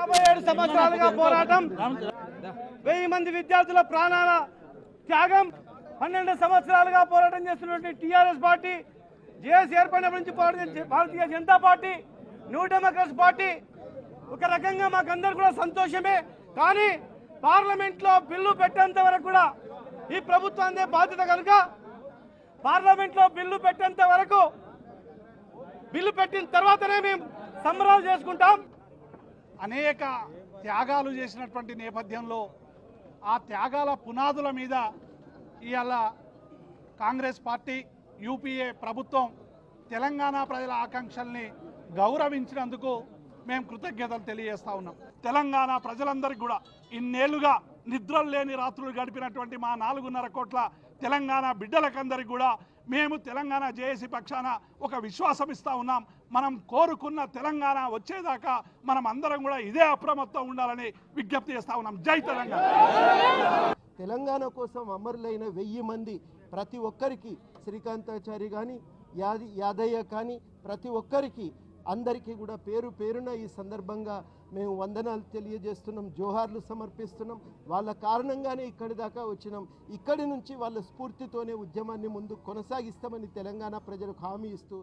57 సంవత్సరాలుగా పోరాటం, 1000 మంది విద్యార్థుల ప్రాణాల త్యాగం, 12 సంవత్సరాలుగా పోరాటం చేస్తున్నటువంటి టీఆర్ఎస్ పార్టీ, జేఏసీ ఏర్పడినప్పటి నుంచి పోరాటం Bharatiya Janata Party, New Democrats Party ఒక రకంగా మాకందరు కూడా సంతోషమే. కానీ పార్లమెంట్లో బిల్లు పెట్టేంత వరకు కూడా ఈ ప్రభుత్వాన్ని బాధ్యత కనుక పార్లమెంట్లో బిల్లు పెట్టేంత వరకు, బిల్లు పెట్టిన తర్వాతనే మేము సంబరాలు చేసుకుంటాం. అనేక త్యాగాలు చేసినటువంటి నేపథ్యంలో ఆ త్యాగాల పునాదుల మీద ఇవాళ కాంగ్రెస్ పార్టీ యూపీఏ ప్రభుత్వం తెలంగాణ ప్రజల ఆకాంక్షల్ని గౌరవించినందుకు మేము కృతజ్ఞతలు తెలియజేస్తా ఉన్నాం. తెలంగాణ ప్రజలందరికీ కూడా ఇన్నేళ్లుగా నిద్రలు లేని రాత్రులు గడిపినటువంటి మా 4.5 కోట్ల తెలంగాణ బిడ్డలకందరికీ కూడా మేము తెలంగాణ జేఏసీ పక్షాన ఒక విశ్వాసం ఇస్తూ ఉన్నాం. మనం కోరుకున్న తెలంగాణ వచ్చేదాకా మనం అందరం కూడా ఇదే అప్రమత్తం ఉండాలని విజ్ఞప్తి చేస్తూ ఉన్నాం. జై తెలంగాణ. తెలంగాణ కోసం అమరులైన 1000 మంది ప్రతి ఒక్కరికి, శ్రీకాంతాచారి కానీ, యాదయ్య కానీ, ప్రతి ఒక్కరికి అందరికీ కూడా పేరు పేరున ఈ సందర్భంగా మేము వందనాలు తెలియజేస్తున్నాం, జోహార్లు సమర్పిస్తున్నాం. వాళ్ళ కారణంగానే ఇక్కడి దాకా వచ్చినాం. ఇక్కడి నుంచి వాళ్ళ స్ఫూర్తితోనే ఉద్యమాన్ని ముందు కొనసాగిస్తామని తెలంగాణ ప్రజలకు హామీ ఇస్తూ